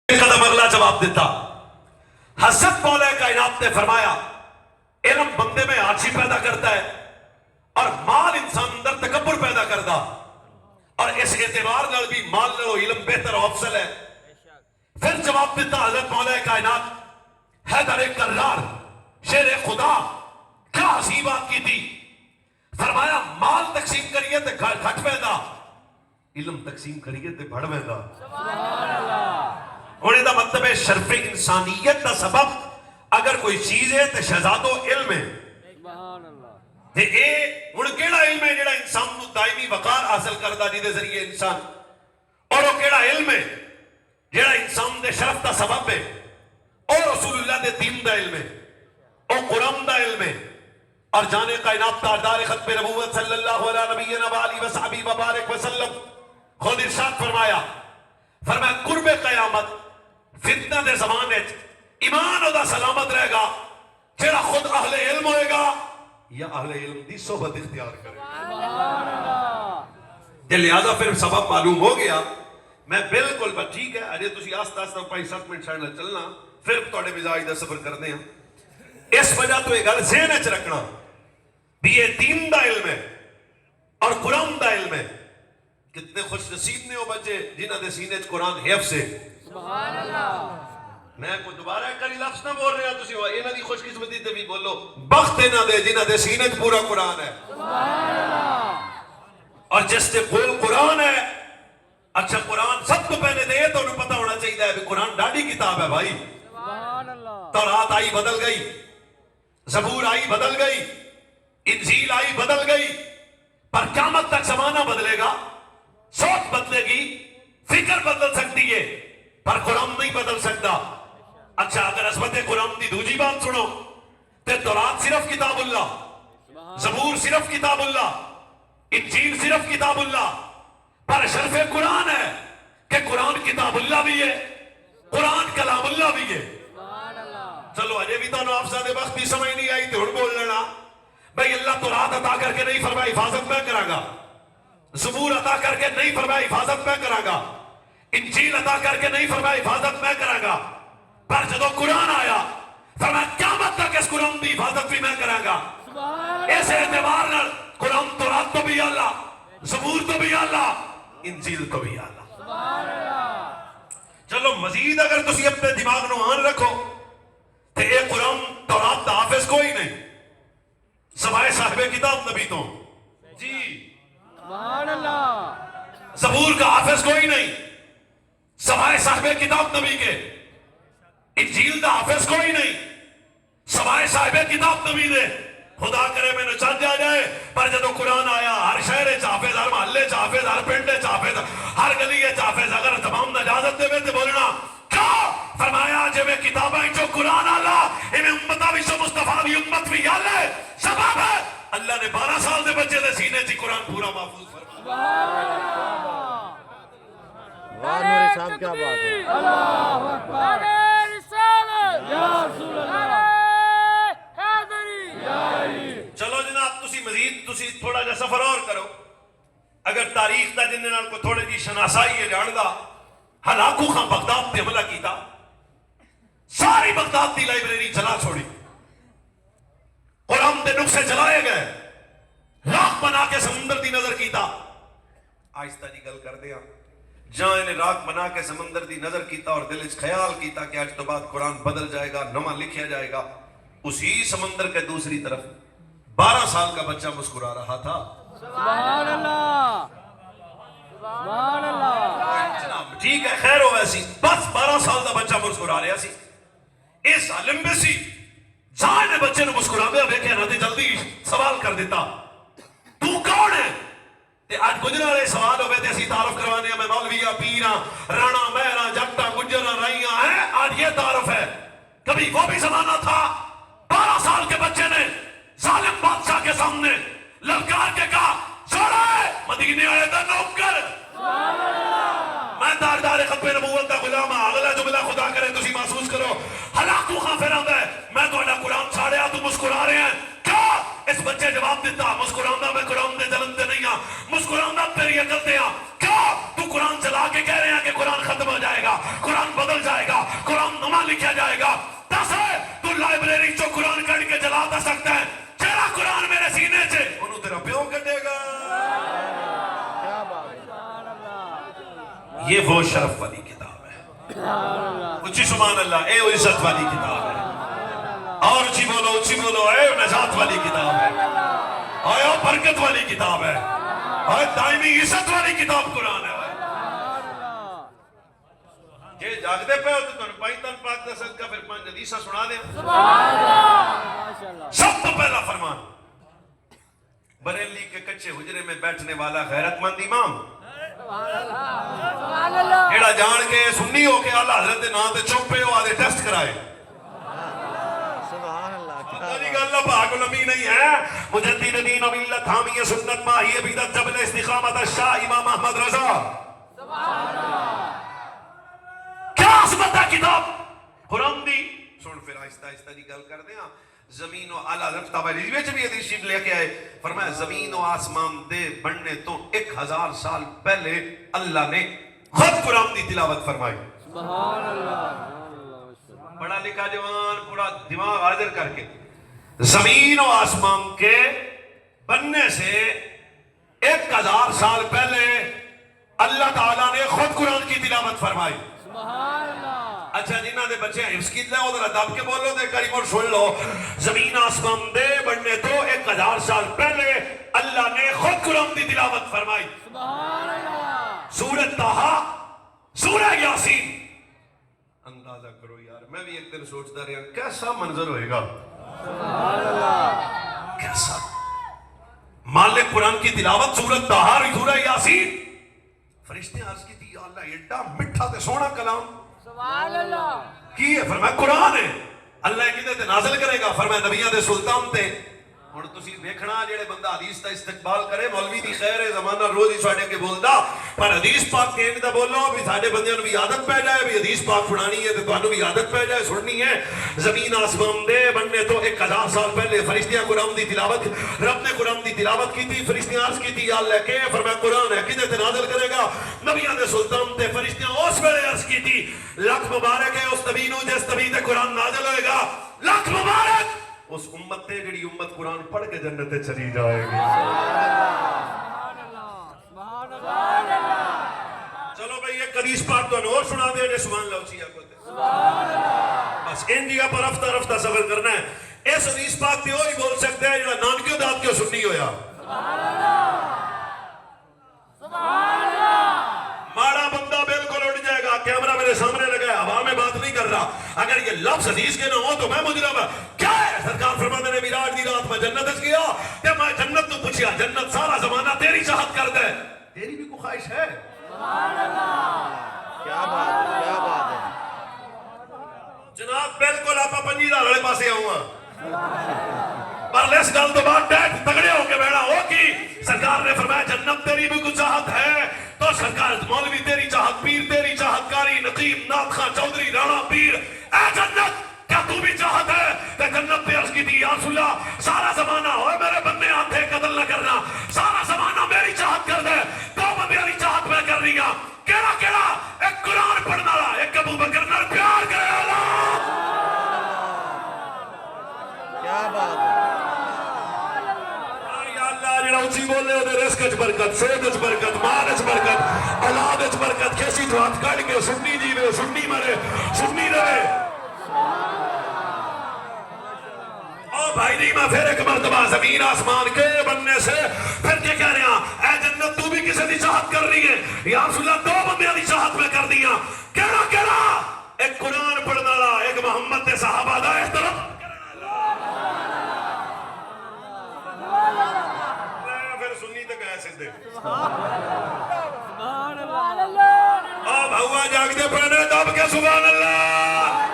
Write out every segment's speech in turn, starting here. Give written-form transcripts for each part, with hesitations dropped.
قدم اگلا جواب دیتا. حضرت مولا کائنات نے فرمایا علم بندے میں آجزی پیدا کرتا ہے اور مال انسان اندر تکبر پیدا کرتا، اور اس اعتبار نال بھی مال لو علم بہتر و افضل ہے. پھر جواب دیتا حضرت مولا کائنات حیدر کرار شیر خدا، کیا حسین بات کی تھی. فرمایا مال تقسیم کریے تے گھٹ پیدا، علم تقسیم کریے تے بڑھ پیدا. سبحان اللہ. ہونے دا مطلب ہے شرف انسانیت دا سبب اگر کوئی چیز ہے تے شہزادو علم ہے. سبحان اللہ. تے اے ہن کیڑا علم ہے جڑا انسان نو دائمی وقار حاصل کردا جے دے ذریعے انسان، اور وہ کیڑا علم ہے جڑا انسان دے شرف دا سبب ہے، اور رسول اللہ دے دین دا علم ہے، اور قرآن دا علم ہے، اور جانے کائنات تاجدار ختم نبوت صلی اللہ علیہ نبینا وآلہ وصحبہ وبارک وسلم خود ارشاد فرمایا قرب قیامت فتنہ دے زمانے ایمان او دا سلامت رہے گا جڑا خود اہل علم ہوئے گا یا اہل علم دی صحبت اختیار کرے گا. لہذا پھر سبب معلوم ہو گیا. میں بالکل بس ٹھیک ہے اجے تسی آستہ آستہ 5-7 منٹ شاید چلنا پھر تھوڑے مزاج دا سفر کرنے ہیں. اس وجہ تو یہ گل ذہن وچ رکھنا بھی یہ دین دا علم ہے اور قرآن دا علم ہے. کتنے خوش نصیب نے وہ بچے جنہاں دے سینے وچ قرآن حفظ ہے. سبحان اللہ. میں کوئی دوبارہ کئی لفظ نہ بول رہا تسی انہاں دی خوش قسمتی تے بھی بولو بخت انہاں دے جنہاں دے سینے وچ پورا قرآن ہے. سبحان اللہ. اور جس تے قول قرآن ہے. اچھا قرآن سب تو پہلے دے تو انہوں پتہ ہونا چاہیے ہے قرآن ڈاڑی کتاب ہے بھائی. سبحان اللہ. تورات آئی بدل گئی، زبور آئی بدل گئی، انجیل آئی بدل گئی، پر قیامت تک زمانہ بدلے گا، سوچ بدلے گی، فکر بدل سکتی ہے، پر قرآن نہیں بدل سکتا. اچھا اگر عظمت قرآن دی دوجی بات سنو تو تورات صرف کتاب اللہ، زبور صرف کتاب اللہ، انجیل صرف کتاب اللہ، پر شرف قرآن ہے کہ قرآن کتاب اللہ بھی ہے، قرآن کلام اللہ بھی ہے. چلو اجے بھی تو افساد وقت بھی سمجھ نہیں آئی تو ہن بول لینا بھئی اللہ تو رات عطا کر کے نہیں فرمایا حفاظت میں کراں گا، زبور عطا کر کے نہیں فرمایا حفاظت میں کراں گا، انجیل عطا کر کے نہیں فرمایا حفاظت میں کراں گا، پر جدو قرآن آیا فرمایا قیامت تک اس قرآن دی حفاظت بھی میں کراں گا. اس اعتبار نال قرآن تو رات تو بھی اللہ، زبور تو بھی اللہ، انجیل تو بھی اللہ. سبحان اللہ. چلو مزید اگر تسی اپنے دماغ نو آن رکھو تو اے قرآن تورات دا حافظ کوئی نہیں سوائے صاحب کتاب نبی تو جی. سبحان اللہ. زبور کا حافظ کوئی نہیں سوائے صاحب کتاب نبی کے، انجیل دا حافظ کوئی نہیں سوائے صاحب کتاب نبی دے. خدا کرے میں نے چل جا جائے پر جدو قرآن آیا ہر شہر حافظ، ہر محلے حافظ، ہر پنڈ حافظ، ہر گلی حافظ. اگر تمام اجازت دے میں تے بولنا کیا فرمایا جے میں کتابیں جو قرآن آلا انہیں امتہ بھی سو مصطفیٰ بھی امت بھی آلے سبب ہے اللہ نے 12 سال دے بچے دے سینے تھی قرآن پورا محفوظ فرمایا. واہ میرے صاحب کیا بات ہے. اللہ اکبر. رسالت یا رسول اللہ. چلو جناب تسی مزید تسی تھوڑا جا سفر اور کرو. اگر تاریخ دا جن نال کو تھوڑے جی شناسائی ہے جان دا ہلاکو خان بغداد تے حملہ کیتا، ساری بغداد دی لائبریری جلا چھوڑی، قرآن دے نقشے جلائے گئے، راک بنا کے سمندر دی نظر کیتا. آہستہ جی گل کر دیا جہاں نے راک بنا کے سمندر دی نظر کیتا اور دل اچ خیال کیتا کہ آج تو بعد قرآن بدل جائے گا، نواں لکھیا جائے گا. اسی سمندر کے دوسری طرف 12 سال کا بچہ مسکرا رہا تھا. سبحان اللہ. سبحان اللہ. جناب ٹھیک ہے خیر ہو ویسی بس 12 سال کا بچہ مسکرا رہا سی. اس عالم میں سی جہاں نے بچے نے مسکرا دیا ویکھیا نہ تے جلدی سوال کر دیتا تو کون ہے. تے آج گجرا والے سوال ہوئے تے اسی تعارف کروانے میں مولویاں پیراں رانا مہراں جٹاں گجراں رائیاں ہیں. آج یہ تعارف ہے. کبھی وہ بھی زمانہ تھا 12 سال کے بچے نے ظالم بادشاہ کے سامنے للکار کے کہا چھوڑے مدینے آئے دا نوکر میں تاجدار ختم نبوت دا غلام ہاں. اگلا جملہ خدا کرے تسی محسوس کرو ہلاکو خان پھر آندا ہے میں تہاڈا قرآن چھاڑیا تو مسکرا رہے ہیں کیا. اس بچے جواب دیتا مسکراؤندا میں قرآن دے جلن تے نہیں ہاں، مسکراؤندا تیری عقل تے ہاں. کیا تو قرآن چلا کے کہہ رہے ہیں کہ قرآن ختم ہو جائے گا، قرآن بدل جائے گا. لکھا جائے گا دس ہے تو لائبریری جو قرآن کڑ کے جلا دے سکتا ہے جڑا قرآن میرے سینے سے انہوں تیرا پیوں کٹے گا. یہ وہ شرف والی کتاب ہے. اچھی سبحان اللہ. اے وہ عزت والی کتاب ہے. اور اچھی بولو اے نجات والی کتاب ہے. اے وہ برکت والی کتاب ہے. اے دائمی عزت والی کتاب قرآن ہے. جے جاگدے پہ ہو تو تنہوں پائنتن پاک دا صدقہ پھر پانچ حدیثہ سنا دیں. سب تو پہلا فرمان بریلی کے کچے حجرے میں بیٹھنے والا غیرت مند امام جیڑا جان کے سنی ہو کے اعلیٰ حضرت دے نام تے چوپے ہو آدھے ٹیسٹ کرائے. اللہ پاک الامین نہیں ہے. مجدد دین و ملت حامی سنت ماہی بیدت جبل استقامت شاہ امام احمد رضا. کیا عظمت ہے کتاب قرآن دی. سن پھر آہستہ آہستہ دی گل کر دیں. زمین و اعلیٰ حضرت تبریزی میں بھی حدیث شریف لے کے آئے. فرمایا زمین و آسمان دے بننے تو 1000 سال پہلے اللہ نے خود قرآن دی تلاوت فرمائی. سبحان اللہ. بڑا لکھا جوان پورا دماغ حاضر کر کے زمین و آسمان کے بننے سے 1000 سال پہلے اللہ تعالیٰ نے خود قرآن کی تلاوت فرمائی. سبحان اللہ. اچھا جنہ دے بچے ہیں حفظ کی لے ادھر دب کے بولو دے کریم اور سن لو. زمین آسمان دے بننے تو 1000 سال پہلے اللہ نے خود قرآن کی تلاوت فرمائی. سبحان اللہ. سورۃ طٰہٰ سورہ یاسین. اندازہ کرو یار میں بھی ایک دن سوچتا رہا کیسا منظر ہوئے گا. سبحان اللہ. کیسا مالک قرآن کی تلاوت سورۃ طٰہٰ سورہ یاسین. فرشتے عرض کی تھی یا اللہ ایڈا مٹھا تے سونا کلام. سبحان اللہ. کی ہے فرمایا قرآن ہے. اللہ کدے تے نازل کرے گا فرمایا نبیوں دے سلطان تے. ہن تسی ویکھنا جڑے بندہ حدیث دا استقبال کرے مولوی دی خیر ہے زمانہ روز ہی ساڈے کے بولدا پر حدیث پاک کہن دا بولو بھی ساڈے بندیاں نوں بھی عادت پے جائے بھی حدیث پاک سنانی ہے تے تانوں بھی عادت پے جائے سننی ہے. زمین آسمان دے بننے تو 1000 سال پہلے فرشتیاں قرآن دی تلاوت رب نے قرآن دی تلاوت کی تھی. فرشتیاں عرض کی تھی یا اللہ کہ فرمایا قرآن ہے کدے تے نازل کرے گا نبیوں دے سلطان تے. فرشتیاں اس ویلے عرض کی تھی لاکھ مبارک ہے اس نبی نوں جس نبی تے قرآن نازل ہوئے گا. لاکھ مبارک اس امت تے جڑی امت قرآن پڑھ کے جنت تے چلی جائے گی. چلو بھئی ایک حدیث پاک تو اور سنا دے جے سبحان اللہ اچھی آکھو بس ان جگہ پر رفتہ رفتہ سفر کرنا ہے. اس حدیث پاک تے وہی بول سکتے ہیں جڑا نانکیوں داد کیوں سنی ہویا. ماڑا بندہ بالکل اٹھ جائے گا کیمرہ میرے سامنے لگا ہے ہوا میں بات نہیں کر رہا. اگر یہ لفظ حدیث کے نہ ہو تو میں مجرم. کیا ہے سرکار فرماتے نے میراج دی رات میں جنت اس گیا کہ میں جنت تو پوچھیا جنت سارا زمانہ تیری چاہت کر دے. تیری بھی کوئی خواہش ہے. کیا بات ہے جناب. بالکل آپ پنجی دار والے پاسے آؤں گا پر اس گل تو بعد تگڑے ہو کے بیٹھا ہو کہ سرکار نے فرمایا جنت تیری بھی کوئی چاہت ہے تو سرکار مولوی تیری چاہت پیر تیری چاہت کاری نقیب نات خان چودھری رانا پیر اے جنت کیا تو بھی چاہت ہے. کہ جنت پہ عرض کی تھی یا رسول اللہ سارا زمانہ ہوئے میرے بندے آتے قتل نہ کرنا سارا زمانہ میری چاہت کر دے. تو میں میری چاہت میں کر رہی ہوں. کیڑا کیڑا ایک قرآن پڑھنا رہا ایک ابو بکر نال پیار کرے اللہ. کیا بات ہے. یا اللہ جڑا اچھی بولے او دے رزق وچ برکت صحت وچ برکت مال وچ برکت اولاد وچ برکت کیسی تو ہاتھ کڑ کے سنی جیوے سنی مرے سنی رہے. او بھائی نہیں میں پھر ایک مرتبہ زمین آسمان کے بننے سے پھر کیا کہہ رہے ہیں اے جنت تو بھی کسی دی چاہت کر رہی ہے یا رسول اللہ 2 بندیاں دی چاہت میں کر دیا. کیڑا کیڑا ایک قرآن پڑھنا رہا ایک محمد تے صحابہ دا احترام پھر سنی تے گئے سدھے. او بھوا جاگ دے پڑھنے دب کے سبحان اللہ.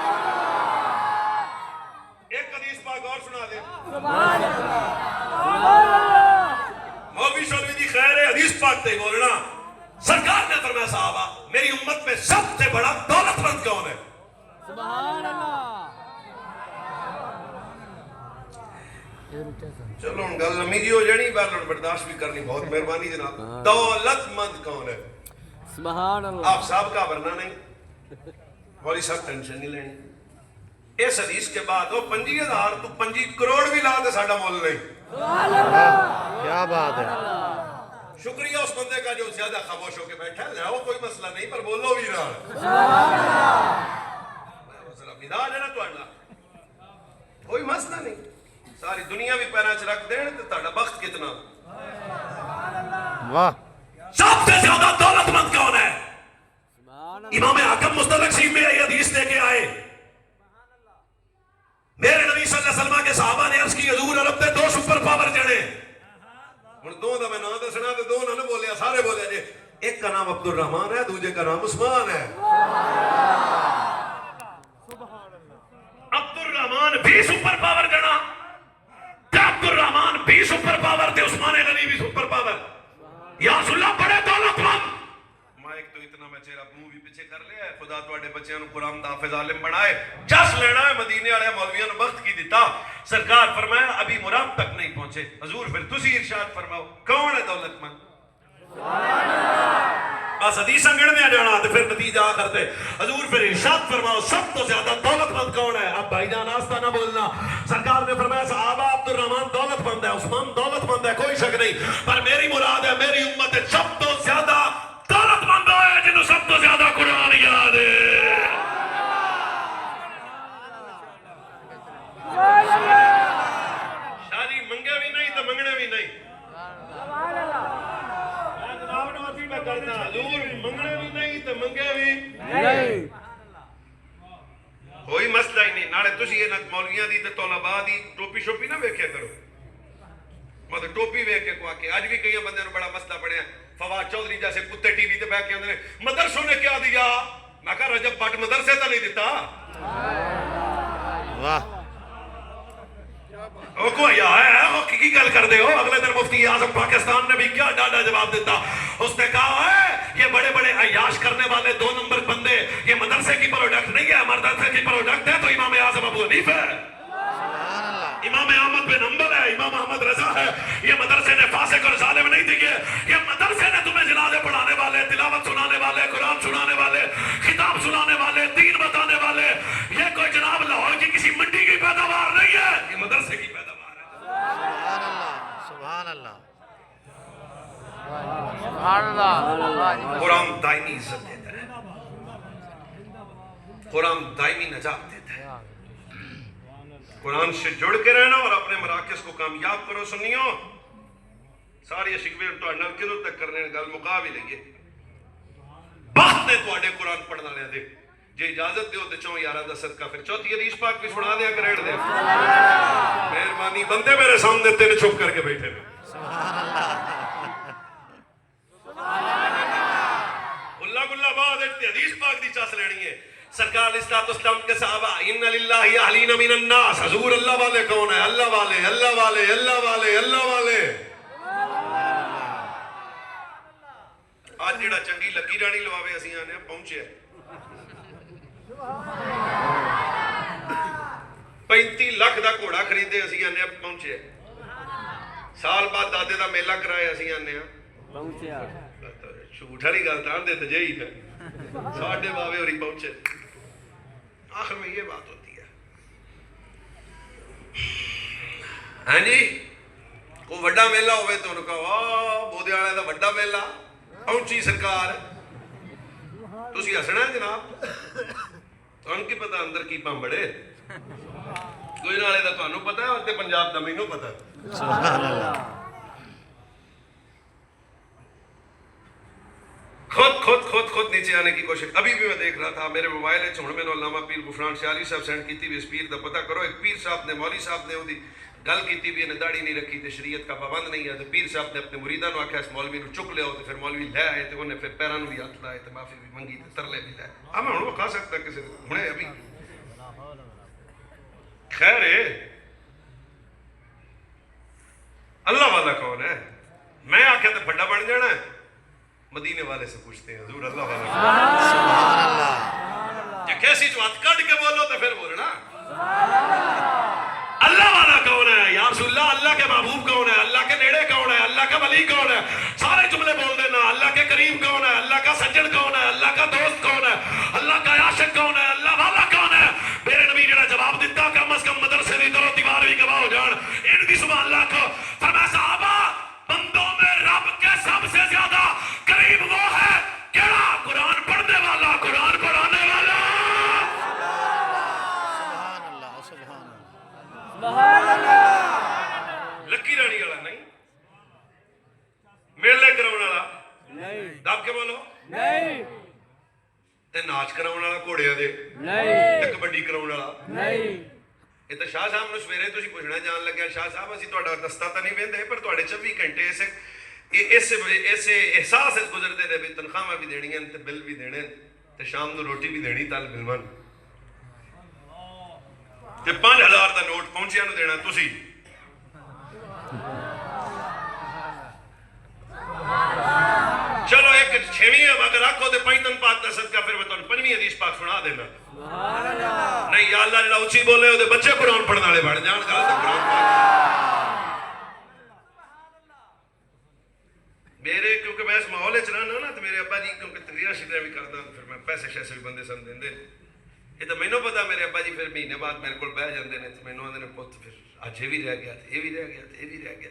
ایک حدیث پاک اور سنا دے. مولوی شولوی دی خیر ہے حدیث پاک تے بولنا. سرکار نے فرمایا صحابہ میری امت میں سب سے بڑا دولت مند کون ہے. سبحان اللہ. چلو ہن گل لمبی جی ہو جانی پر برداشت بھی کرنی بہت مہربانی جناب. دولت مند کون ہے. سبحان اللہ. آپ صاحب کا ورنہ نہیں مولوی صاحب ٹینشن نہیں لینی اس حدیث کے بعد وہ 25,000 تو 25 کروڑ بھی لا دے ساڈا مول نہیں. کیا بات ہے. شکریہ اس بندے کا جو زیادہ خاموش ہو کے بیٹھا ہے. وہ کوئی مسئلہ نہیں پر بولو بھی نہ. مزاج ہے نا تہاڈا, کوئی مسئلہ نہیں. ساری دنیا بھی پیراں چ رکھ دین تے تہاڈا بخت کتنا. واہ. سب سے زیادہ دولت مند کون ہے؟ امام حاکم مستدرک شریف میں یہ حدیث دے کے آئے. میرے نبی صلی اللہ علیہ وسلم کے صحابہ نے عرض کی حضور عرب تے 2 سپر پاور جڑے. ہن 2 دا میں نام دسنا تے 2 نہ بولیا, سارے بولے جی. ایک کا نام عبد الرحمان ہے, دوسرے کا نام عثمان ہے. عبد الرحمان بھی سپر پاور جڑا, عبد الرحمان بھی سپر پاور تے عثمان غنی بھی سپر پاور. یا رسول اللہ بڑے دولت مند. میں ایک تو اتنا میں چہرہ منہ بھی پیچھے کر لیا ہے. خدا تواڈے بچیاں نوں قرآن دا حافظ عالم بنائے. جس لینا ہے مدینے والے مولویاں نوں وقت کی دیتا. سرکار فرمایا ابھی مراد تک نہیں پہنچے. حضور پھر تسی ارشاد فرماؤ کون ہے دولت مند؟ بس حدیث گڑنے جانا تو پھر نتیجہ کرتے. حضور پھر ارشاد فرماؤ سب تو زیادہ دولت مند کون ہے؟ اب بھائی جان آستہ نہ بولنا. سرکار نے فرمایا صحابہ عبد الرحمان دولت مند ہے, عثمان دولت مند ہے, کوئی شک نہیں. پر میری مراد ہے میری امت ہے سب تو زیادہ دولت مند ہے جنہوں سب تو زیادہ قرآن یاد ہے. شادی منگے بھی نہیں تو منگنے بھی نہیں. حضور منگنے بھی نہیں تو منگے بھی نہیں. کوئی مسئلہ ہی نہیں. نالے تسی یہ مولویاں دی تے طلباء دی ٹوپی شوپی نہ ویکھیا کرو. مطلب ٹوپی ویکھ کے کو آ کے اج بھی کئی بندے نوں بڑا مسئلہ پڑیا. فواد چودھری جیسے کتے ٹی وی تے بیٹھ کے اندر مدرسوں نے کیا دیا. میں کہا رجب بٹ مدرسے تو نہیں دیتا. واہ. وہ کوئی ہے وہ کی گل کر دے ہو. اگلے دن مفتی اعظم پاکستان نے بھی کیا ڈاڈا جواب دیتا. اس نے کہا ہے یہ بڑے بڑے عیاش کرنے والے 2 نمبر بندے یہ مدرسے کی پروڈکٹ نہیں ہے, مدرسے کی پروڈکٹ ہے تو امام اعظم ابو حنیفہ ہے, امام احمد بن حنبل ہے, امام احمد رضا ہے. یہ مدرسے نے فاسق اور ظالم نہیں دیے. یہ مدرسے نے تمہیں جنازے پڑھانے والے, تلاوت سنانے والے, قرآن سنانے والے, خطاب سنانے والے, دین بتانے والے. یہ کوئی جناب لاہور کی کسی منڈی کی پیداوار نہیں ہے, یہ مدرسے کی پیداوار ہے. سبحان اللہ. قرآن دائمی عزت دیتا ہے, قرآن دائمی نجات دیتا ہے. قرآن سے جڑ کے رہنا اور اپنے مراکز کو کامیاب کرو. سنیو ساری شکوے تو نل کدھر تک کرنے گل مکا بھی لئیے. بخت نے تو قرآن پڑھنا لیا دے جی اجازت دیو تے 4 دا صدقہ پھر 4 حدیث پاک بھی سنا دیا کریڑ دے. مہربانی بندے میرے سامنے 3 چھپ کر کے بیٹھے میں. اللہ گلہ بعد ایک حدیث پاک دی چاس لینی ہے. سرکار علیہ السلام کے صحابہ ان للہ اہلین من الناس. حضور اللہ والے کون ہے؟ اللہ والے, اللہ والے, اللہ والے, اللہ والے. آج جڑا چنگی لگی رانی لواوے اسی آنے پہنچے 35 لاکھ دا گھوڑا خریدے اسی آنے پہنچے. سال بعد دادے دا میلہ کرائے اسی آنے پہنچے. جھوٹ والی گل تان دے تجے ہی ہے. ساڈے باوے ہوری پہنچے. آخر میں یہ بات ہوتی ہے ہاں جی کوئی وڈا میلہ ہوئے تو انہوں کہا بودے والے دا وڈا میلہ پہنچی سرکار. تسی ہسنا ہے جناب, تمہیں کی پتا اندر کی پامبڑے. کوئی نالے دا تمہیں پتا ہے اور تے پنجاب دا مینوں پتا ہے. سبحان اللہ. خود نیچے آنے کی کوشش. ابھی بھی میں دیکھ رہا تھا میرے موبائل ہے چھوڑ میں علامہ پیر غفران شاعری صاحب سینڈ کی تھی. اس پیر دا پتہ کرو. ایک پیر صاحب نے مولوی صاحب نے دی گل کی بھی انہیں داڑھی نہیں رکھی تے شریعت کا پابند نہیں ہے. تو پیر صاحب نے اپنے مریداں نو آکھیا اس مولوی نو چک لیا. تو پھر مولوی لے آئے تے انہیں پھر پیراں نو بھی ہاتھ لائے تے معافی بھی منگی تے ترلے بھی لائے. میں ہن کھا سکتا کسی ہنے ابھی خیر ہے. اللہ والا کون ہے؟ میں آکھیا تے بڑا بن جانا ہے. مدینے والے سے پوچھتے ہیں حضور اللہ والا سبحان اللہ. جب کیسی جو ہاتھ کٹ کے بولو تو پھر بولنا اللہ والا کون ہے؟ یا رسول اللہ اللہ کے محبوب کون ہے؟ اللہ کے نیڑے کون ہے؟ اللہ کا ولی کون ہے؟ سارے جملے بول دینا. اللہ کے قریب کون ہے؟ اللہ کا سجن کون ہے؟ اللہ کا دوست کون ہے؟ اللہ کا عاشق کون ہے؟ اللہ والا کون ہے؟ میرے نبی جڑا جواب ਜੇ ਨਹੀਂ ਤੇ ਕਬੱਡੀ ਕਰਾਉਣ ਵਾਲਾ ਨਹੀਂ ਇਹ ਤਾਂ ਸ਼ਾਹ ਸਾਹਿਬ ਨੂੰ ਸਵੇਰੇ ਤੁਸੀਂ ਪੁੱਛਣਾ ਜਾਣ ਲੱਗਿਆ ਸ਼ਾਹ ਸਾਹਿਬ ਅਸੀਂ ਤੁਹਾਡਾ ਦਸਤਾ ਤਾਂ ਨਹੀਂ ਵੇਂਦੇ ਪਰ ਤੁਹਾਡੇ 24 ਘੰਟੇ ਇਸੇ ਅਹਿਸਾਸ ਵਿੱਚ ਗੁਜ਼ਰਦੇ ਨੇ ਵੀ ਤਨਖਾਹਾਂ ਵੀ ਦੇਣੀਆਂ ਤੇ ਬਿੱਲ ਵੀ ਦੇਣੇ ਤੇ ਸ਼ਾਮ ਨੂੰ ਰੋਟੀ ਵੀ ਦੇਣੀ ਤਲ ਬਿਲਵਨ ਤੇ 5000 ਦਾ ਨੋਟ ਪਹੁੰਚਿਆ ਨੂੰ ਦੇਣਾ ਤੁਸੀਂ ਚਲੋ ਇੱਕ ਛੇਵੀਂ ਅਗਰ ਆਖੋ ਤੇ ਪੈਂਤਨ ਪਾਕ ਦਾ ਸਦਕਾ ਫਿਰ ਮੈਂ ਤੁਹਾਨੂੰ ਪੰਜਵੀਂ ਹਦੀਸ ਪਾਕ ਸੁਣਾ ਦੇਣਾ ਨਹੀਂ ਯਾ ਅੱਲਾ ਜਿਹੜਾ ਉੱਚੀ ਬੋਲੇ ਉਹਦੇ ਬੱਚੇ ਕੁਰਾਨ ਪੜਨ ਵਾਲੇ ਬਣ ਜਾਣ ਗੱਲ ਤਾਂ ਕੁਰਾਨ ਮੇਰੇ ਕਿਉਂਕਿ ਮੈਂ ਇਸ ਮਾਹੌਲ ਵਿੱਚ ਰਹਿਣਾ ਨਾ ਤੇ ਮੇਰੇ ਅੱਬਾ ਜੀ ਕਿਉਂਕਿ ਤਕਰੀਰਾਂ ਸ਼ਿਕਰਾਂ ਵੀ ਕਰਦਾ ਫਿਰ ਮੈਂ ਪੈਸੇ ਸ਼ੈਸੇ ਵੀ ਬੰਦੇ ਸਾਨੂੰ ਦਿੰਦੇ ਇਹ ਤਾਂ ਮੈਨੂੰ ਪਤਾ ਮੇਰੇ ਅੱਬਾ ਜੀ ਫਿਰ ਮਹੀਨੇ ਬਾਅਦ ਮੇਰੇ ਕੋਲ ਬਹਿ ਜਾਂਦੇ ਨੇ ਤੇ ਮੈਨੂੰ ਆਂਦੇ ਨੇ ਪੁੱਤ ਫਿਰ ਅੱਜ ਇਹ ਵੀ ਰਹਿ ਗਿਆ ਤੇ ਇਹ ਵੀ ਰਹਿ ਗਿਆ ਤੇ ਇਹ ਵੀ ਰਹਿ ਗਿਆ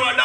ਤੁਹਾਡਾ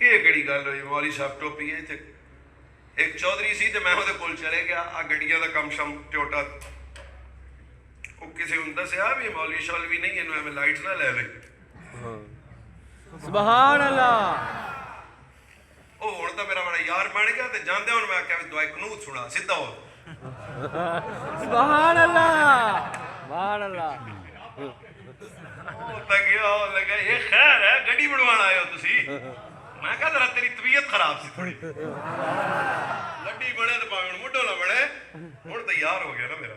یہ کہڑی گل ہوئی مولوی صاحب ٹوپی ہے تے ایک چودھری سی تے میں وہ کول چلے گیا آ گڈیاں دا کم شم ٹوٹا وہ کسی ہوں دسیا بھی مولوی شولوی نہیں ہے میں لائٹ نہ لے لئی سبحان اللہ وہ ہوں تو میرا بڑا یار بن گیا تے جاندے ہوں میں آخیا دعائے قنوت سنا سیدھا ہو سبحان اللہ سبحان اللہ لگا یہ خیر ہے گڈی بنوانا آئے ہو تسی میں کہا ذرا تیری طبیعت خراب سی تھوڑی گڈی بنے تو پاویں مڈو نہ بڑے ہن تیار ہو گیا نا میرا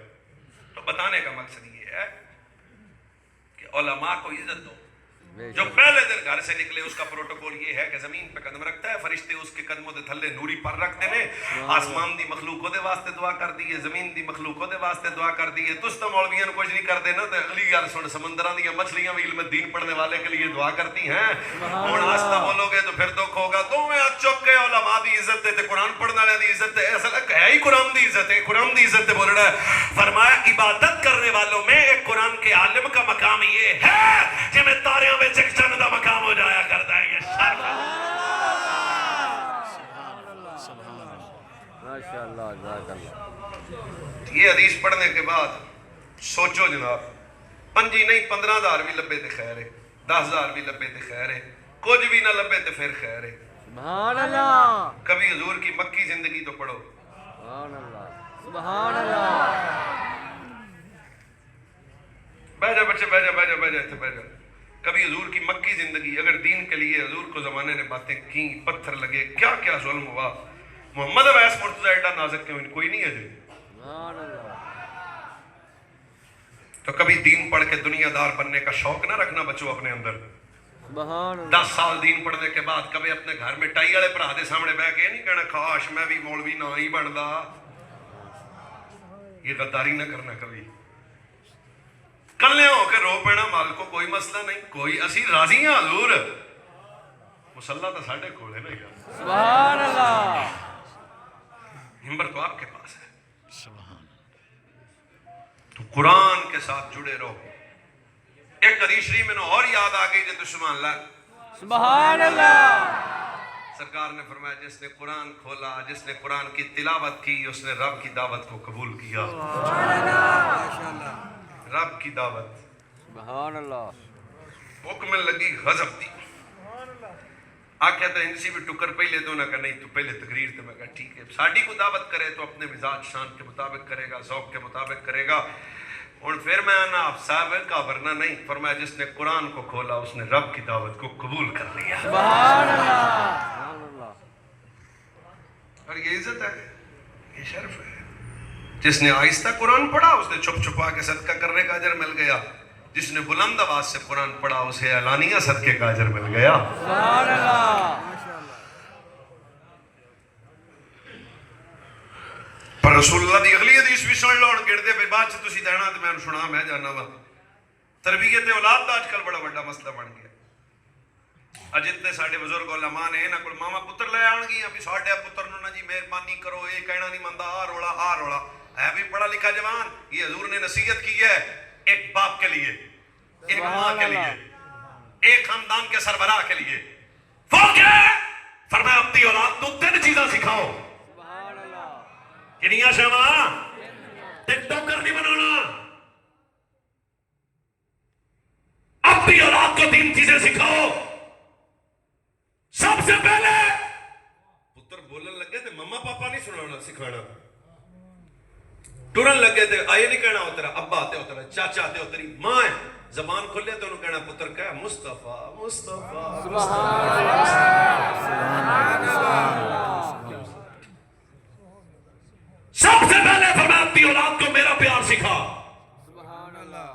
تو بتانے کا مقصد یہ ہے کہ علماء کو عزت دو جو پہلے دن گھر سے نکلے اس کا پروٹوکول یہ ہے کہ زمین پہ قدم رکھتا ہے فرشتے اس کے قدموں دے تھلے نوری پر رکھتے ہیں آسمان دی مخلوقوں دے واسطے دعا کر دی ہے زمین دی مخلوقوں دے واسطے دعا کر دی ہے تس تو مولویاں کچھ نہیں کرتے نا تو اگلی گل سن سمندراں دی مچھلیاں بھی علم دین پڑھنے والے کے لیے دعا کرتی ہیں ہن آستہ بولو گے تو پھر دکھ ہوگا دوویں ہاتھ چک کے علماء دی عزت تے قرآن پڑھنے والے دی عزت ہے اصل ہے ہی قرآن دی عزت ہے قرآن دی عزت تے بول رہا ہے فرمایا عبادت کرنے والوں میں ایک قرآن کے عالم کا مقام یہ ہے کہ میں تاریاں میں ایک چند دا مقام ہو جایا کرتا ہے یہ شرف ماشاءاللہ جزاک اللہ یہ حدیث پڑھنے کے بعد سوچو جناب 5 نہیں 15,000 بھی لبے تے خیر ہے 10,000 بھی لبے تے خیر ہے کچھ بھی نہ لبے تے پھر خیر ہے سبحان اللہ کبھی حضور کی مکی زندگی تو پڑھو سبحان اللہ سبحان اللہ بیٹھ جا بچے بیٹھ جا بیٹھ جا بیٹھ جا بیٹھ جا کبھی حضور کی مکی زندگی اگر دین کے لیے حضور کو زمانے نے باتیں کی پتھر لگے کیا کیا ظلم ہوا محمد اویس مرتضیٰ ایڈا نازک کیوں کوئی نہیں ہے جو سبحان اللہ تو کبھی دین پڑھ کے دنیا دار بننے کا شوق نہ رکھنا بچوں اپنے اندر سبحان اللہ 10 سال دین پڑھنے کے بعد کبھی اپنے گھر میں ٹائی والے بھرا دے سامنے بیٹھ کے نہیں کہنا کاش میں بھی مولوی نہ ہی بندا یہ غداری نہ کرنا کبھی کلے ہو کے رو پینا مال کو کوئی مسئلہ نہیں کوئی اسی راضی ہیں حضور مسلح تو ساڑھے کھول ہے نا یار سبحان اللہ ہمبر تو آپ کے پاس ہے تو قرآن کے ساتھ جڑے رہو ایک حدیث شریف میں اور یاد آ گئی جو سبحان اللہ سبحان اللہ سرکار نے فرمایا جس نے قرآن کھولا جس نے قرآن کی تلاوت کی اس نے رب کی دعوت کو قبول کیا رب کی دعوت سبحان اللہ حکم لگی غضب دی آکھیا تو انسی بھی ٹکر پہلے دو نہ کہ نہیں تو پہلے تقریر تو میں کہا ٹھیک ہے ساڑھی کو دعوت کرے تو اپنے مزاج شان کے مطابق کرے گا ذوق کے مطابق کرے گا اور پھر میں آنا آپ صاحب کا ورنہ نہیں فرمایا جس نے قرآن کو کھولا اس نے رب کی دعوت کو قبول کر لیا سبحان اللہ سبحان اللہ اور یہ عزت ہے یہ شرف ہے جس نے آہستہ قرآن پڑھا اس نے چھپ چھپا کے صدقہ کرنے کا اجر مل گیا جس نے بلند آواز سے قرآن پڑھا اسے اعلانیہ صدقے کا اجر مل گیا سبحان اللہ پر رسول اللہ دی اگلی حدیث بھی سن لو اور گردے پہ بات سے تسی دینا تو میں سنا میں جانا وا تربیت اولاد دا آج کل بڑا بڑا مسئلہ بن گیا جتنے ساڈے بزرگ علماء نے انہاں کول ماما پتر لے آن گیا بھی ساڈے پتر نو نہ جی مہربانی کرو یہ کہنا نہیں مندا آ رولا ہے بھی پڑھا لکھا جوان یہ حضور نے نصیحت کی ہے ایک باپ کے لیے ایک ماں کے لیے ایک خاندان کے سربراہ کے لیے فرمایا اپنی اولاد کو 3 چیزاں سکھاؤ سبحان اللہ کنیاں شاواں ٹک ٹاک کر نہیں بنانا اپنی اولاد کو 3 چیزیں سکھاؤ سب سے پہلے پتر بولن لگے تے مما پاپا نہیں سنانا سکھانا ٹرن لگے تے آئے نہیں کہنا ہو تیرا ابا تے ہو تیرا چاچا تے ہو تیری ماں ہے زبان کھلے تو انہوں کہنا پتر کہا مصطفیٰ مصطفیٰ سب سے پہلے فرمایا اپنی اولاد کو میرا پیار سکھا سبحان اللہ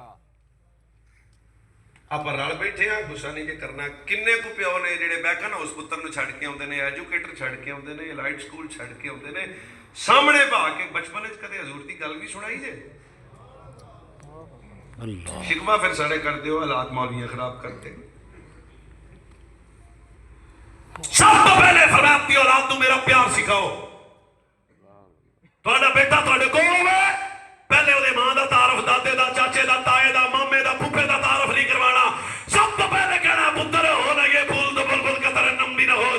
آپ رل بیٹھے ہیں غصہ نہیں کہ کرنا کنے کو پیو نے جڑے بیٹھے نا اس پتر نو چھڑ کے آتے ہیں ایجوکیٹر چھڑ کے آتے ہیں لائٹ سکول چھڑ کے آتے ہیں سامنے پا کے بچپن کدے حضور کی گل بھی سنائی جے شکوہ پھر سارے کر دیو حالات مولویاں خراب کرتے سب تو پہلے فرمایا اپنی اولاد کو میرا پیار سکھاؤ تھوڑا بیٹا تھوڑے کو ہوئے پہلے وہ ماں دا تعارف دادے دا چاچے دا تائے دا مامے دا پھوپھے دا تعارف نہیں کروانا سب تو پہلے کہنا پتر ہو نہ یہ پھول تو بلبل کا ترنم بھی نہ ہو